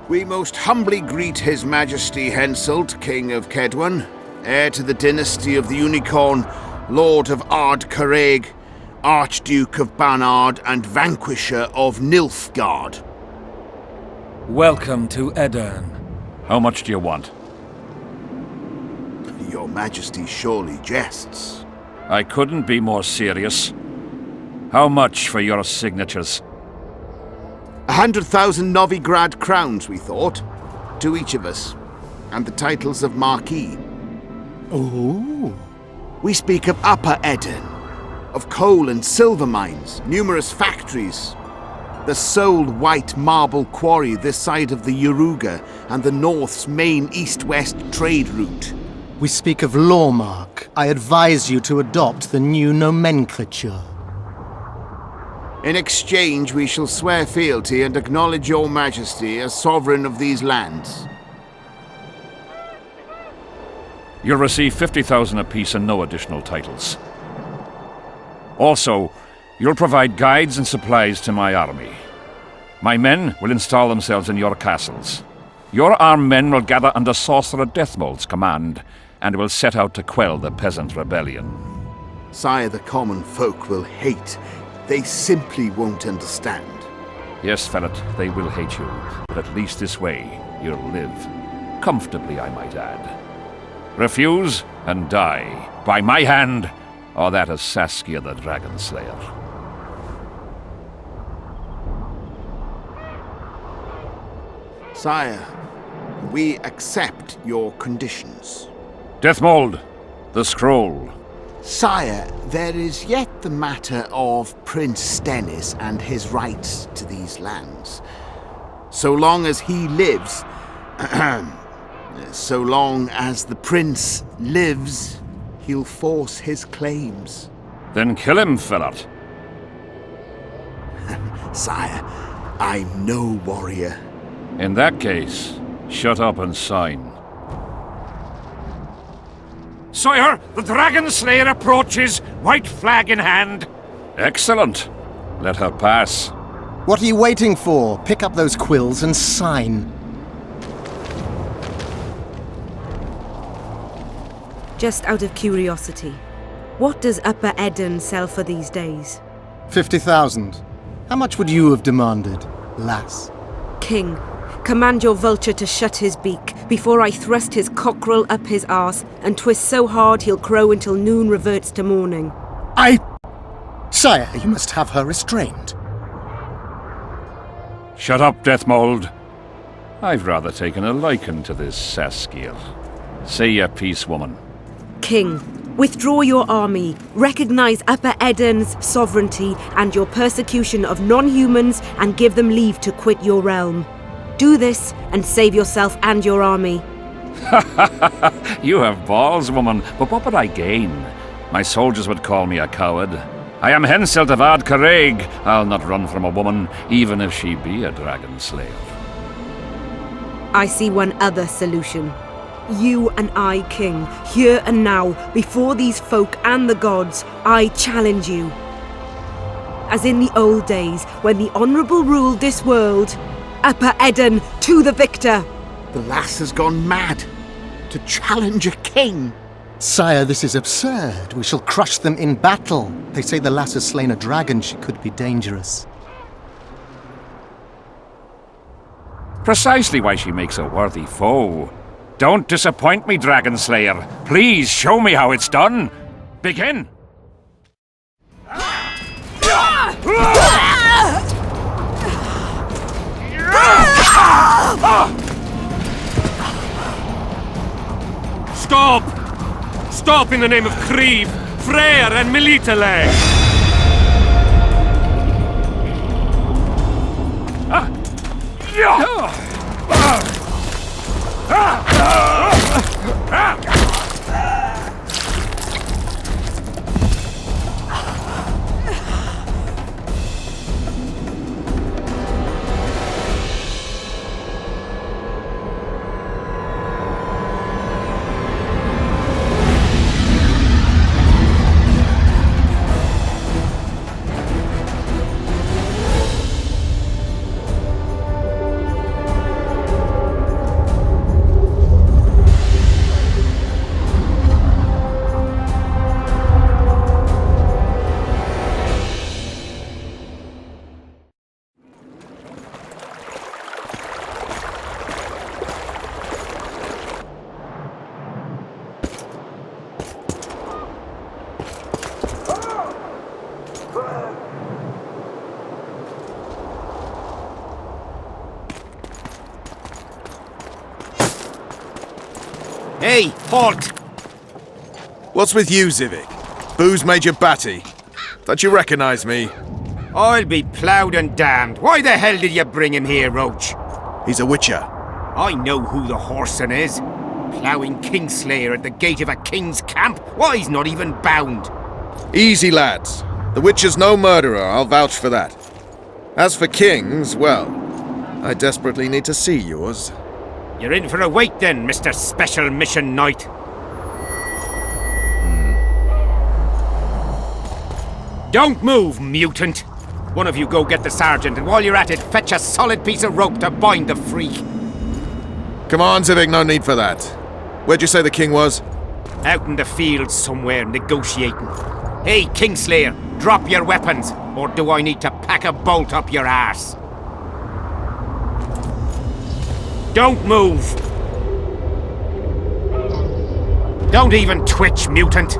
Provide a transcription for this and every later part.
We most humbly greet His Majesty Henselt, King of Kedwen, heir to the dynasty of the Unicorn, Lord of Ard-Carreg, Archduke of Banard, and Vanquisher of Nilfgaard. Welcome to Edirn. How much do you want? Your Majesty surely jests. I couldn't be more serious. How much for your signatures? 100,000 Novigrad crowns, we thought, to each of us, and the titles of Marquis. Ooh. We speak of Upper Edirn, of coal and silver mines, numerous factories, the sole white marble quarry this side of the Yaruga, and the North's main east-west trade route. We speak of Lawmark. I advise you to adopt the new nomenclature. In exchange, we shall swear fealty and acknowledge your Majesty as sovereign of these lands. You'll receive 50,000 apiece and no additional titles. Also, you'll provide guides and supplies to my army. My men will install themselves in your castles. Your armed men will gather under Sorcerer Deathmold's command, and will set out to quell the peasant rebellion. Sire, the common folk will hate. They simply won't understand. Yes, Ferret, they will hate you, but at least this way you'll live. Comfortably, I might add. Refuse and die, by my hand, or that of Saskia the Dragon Slayer. Sire, we accept your conditions. Deathmold, the scroll. Sire, there is yet the matter of Prince Stennis and his rights to these lands. So long as he lives, so long as the prince lives, he'll force his claims. Then kill him, Ferret. Sire, I'm no warrior. In that case, shut up and sign. Sire, the Dragon Slayer approaches, white flag in hand. Excellent. Let her pass. What are you waiting for? Pick up those quills and sign. Just out of curiosity, what does Upper Edirn sell for these days? 50,000. How much would you have demanded, lass? King, command your vulture to shut his beak before I thrust his cockerel up his arse and twist so hard he'll crow until noon reverts to morning. Sire, you must have her restrained. Shut up, Deathmold. I've rather taken a liking to this Saskia. Say your piece, woman. King, withdraw your army, recognize Upper Edirn's sovereignty and your persecution of non-humans, and give them leave to quit your realm. Do this and save yourself and your army. You have balls, woman, but what would I gain? My soldiers would call me a coward. I am Henselt of Ard-Carreg. I'll not run from a woman, even if she be a dragon slayer. I see one other solution. You and I, King, here and now, before these folk and the gods, I challenge you. As in the old days, when the Honourable ruled this world, Upper Edirn to the victor! The lass has gone mad. To challenge a king. Sire, this is absurd. We shall crush them in battle. They say the lass has slain a dragon. She could be dangerous. Precisely why she makes a worthy foe. Don't disappoint me, Dragon Slayer. Please show me how it's done. Begin. Stop! Stop in the name of Kriv, Freyr and Melitele! Hey, halt! What's with you, Zivik? Booze made you batty. Don't you recognize me? I'll be ploughed and damned. Why the hell did you bring him here, Roche? He's a witcher. I know who the whoreson is. Ploughing Kingslayer at the gate of a king's camp? Why, he's not even bound. Easy, lads. The witcher's no murderer, I'll vouch for that. As for kings, well, I desperately need to see yours. You're in for a wait then, Mr. Special Mission Knight. Don't move, mutant! One of you go get the sergeant, and while you're at it, fetch a solid piece of rope to bind the freak. Come on, Zivik, no need for that. Where'd you say the king was? Out in the field somewhere, negotiating. Hey, Kingslayer, drop your weapons, or do I need to pack a bolt up your arse? Don't move! Don't even twitch, mutant!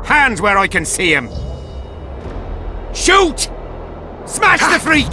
Hands where I can see him! Shoot! Smash the freak!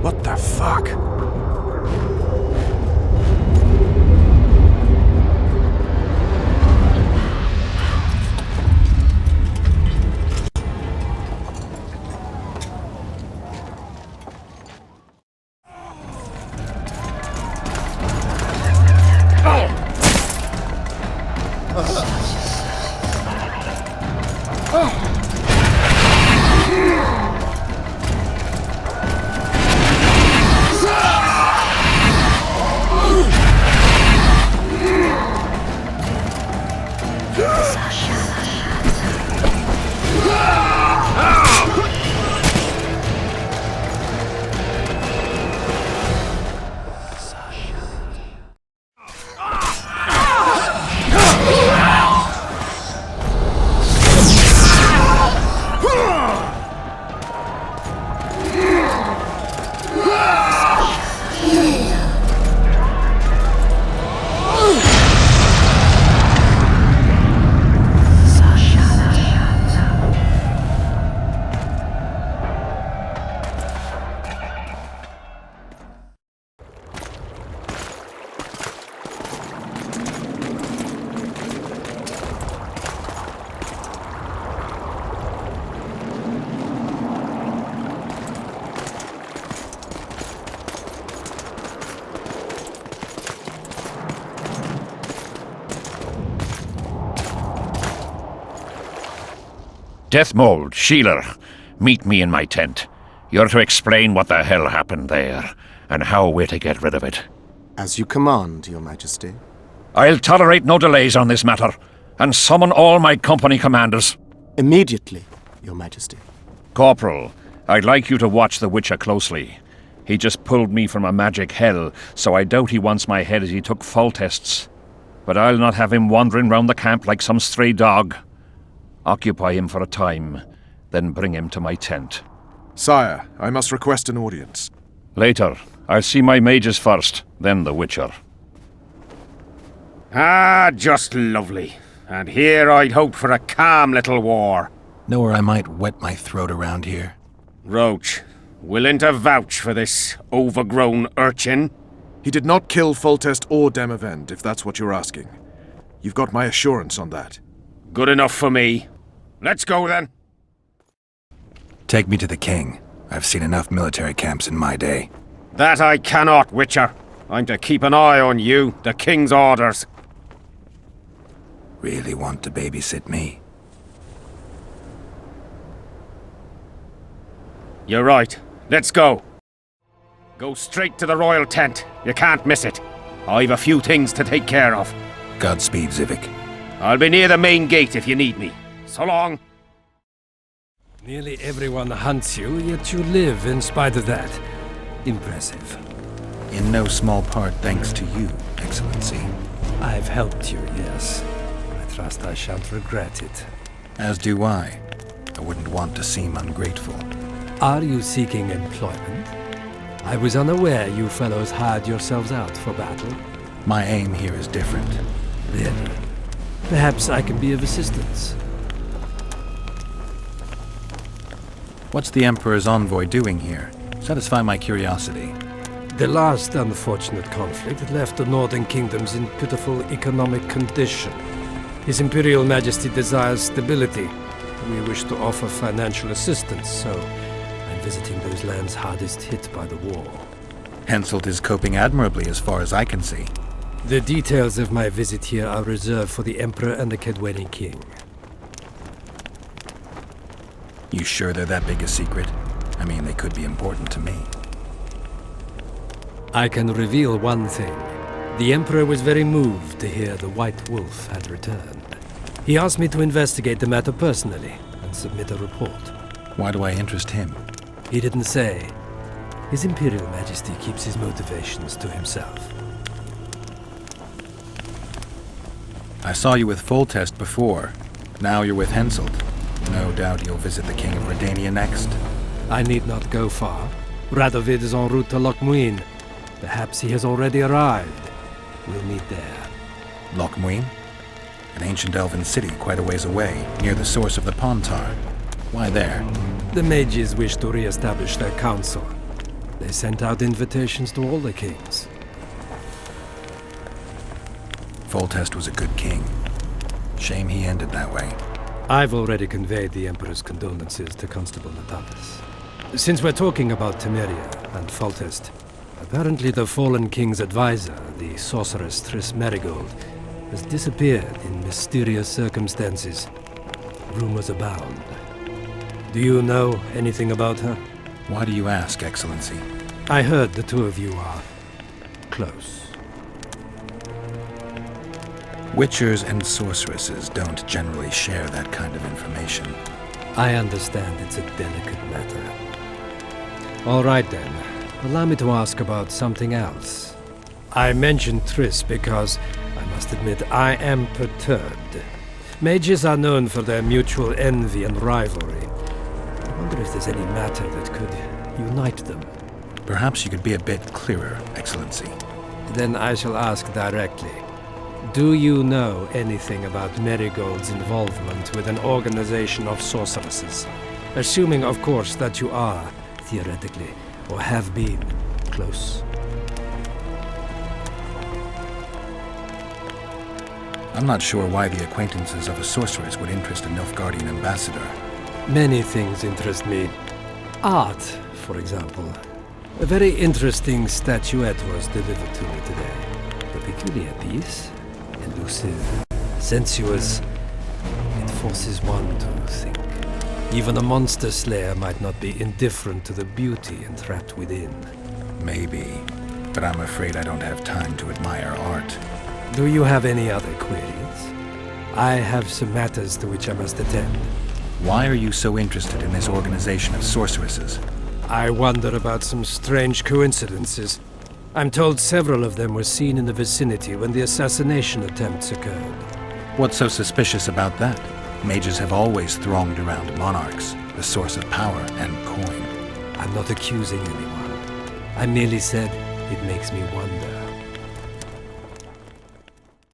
What the fuck? Deathmold, Sheeler, meet me in my tent. You're to explain what the hell happened there, and how we're to get rid of it. As you command, Your Majesty. I'll tolerate no delays on this matter, and summon all my company commanders. Immediately, Your Majesty. Corporal, I'd like you to watch the Witcher closely. He just pulled me from a magic hell, so I doubt he wants my head as he took full tests. But I'll not have him wandering round the camp like some stray dog. Occupy him for a time, then bring him to my tent. Sire, I must request an audience. Later. I'll see my mages first, then the Witcher. Ah, just lovely. And here I'd hoped for a calm little war. Know where I might wet my throat around here? Roche, willing to vouch for this overgrown urchin? He did not kill Foltest or Demavend, if that's what you're asking. You've got my assurance on that. Good enough for me. Let's go then. Take me to the king. I've seen enough military camps in my day. That I cannot, Witcher. I'm to keep an eye on you, the king's orders. Really want to babysit me? You're right. Let's go. Go straight to the royal tent. You can't miss it. I've a few things to take care of. Godspeed, Zivik. I'll be near the main gate if you need me. So long. Nearly everyone hunts you, yet you live in spite of that. Impressive. In no small part thanks to you, Excellency. I've helped you, yes. I trust I shan't regret it. As do I. I wouldn't want to seem ungrateful. Are you seeking employment? I was unaware you fellows hired yourselves out for battle. My aim here is different. Then, Perhaps I can be of assistance. What's the Emperor's envoy doing here? Satisfy my curiosity. The last unfortunate conflict left the northern kingdoms in pitiful economic condition. His Imperial Majesty desires stability. We wish to offer financial assistance, so I'm visiting those lands hardest hit by the war. Henselt is coping admirably as far as I can see. The details of my visit here are reserved for the Emperor and the Kedweni King. You sure they're that big a secret? I mean, they could be important to me. I can reveal one thing. The Emperor was very moved to hear the White Wolf had returned. He asked me to investigate the matter personally and submit a report. Why do I interest him? He didn't say. His Imperial Majesty keeps his motivations to himself. I saw you with Foltest before. Now you're with Henselt. No doubt you'll visit the King of Redania next. I need not go far. Radovid is en route to Lochmuin. Perhaps he has already arrived. We'll meet there. Lochmuin? An ancient elven city quite a ways away, near the source of the Pontar. Why there? The mages wish to re-establish their council. They sent out invitations to all the kings. Foltest was a good king. Shame he ended that way. I've already conveyed the Emperor's condolences to Constable Natalis. Since we're talking about Temeria and Foltest, apparently the fallen king's advisor, the sorceress Triss Marigold, has disappeared in mysterious circumstances. Rumors abound. Do you know anything about her? Why do you ask, Excellency? I heard the two of you are close. Witchers and sorceresses don't generally share that kind of information. I understand it's a delicate matter. All right then. Allow me to ask about something else. I mentioned Triss because, I must admit, I am perturbed. Mages are known for their mutual envy and rivalry. I wonder if there's any matter that could unite them. Perhaps you could be a bit clearer, Excellency. Then I shall ask directly. Do you know anything about Marigold's involvement with an organization of sorceresses? Assuming, of course, that you are, theoretically, or have been, close. I'm not sure why the acquaintances of a sorceress would interest a Nilfgaardian ambassador. Many things interest me. Art, for example. A very interesting statuette was delivered to me today. A peculiar piece. Elusive, sensuous. It forces one to think. Even a monster slayer might not be indifferent to the beauty entrapped within. Maybe, but I'm afraid I don't have time to admire art. Do you have any other queries? I have some matters to which I must attend. Why are you so interested in this organization of sorceresses? I wonder about some strange coincidences. I'm told several of them were seen in the vicinity when the assassination attempts occurred. What's so suspicious about that? Mages have always thronged around monarchs, the source of power and coin. I'm not accusing anyone. I merely said it makes me wonder.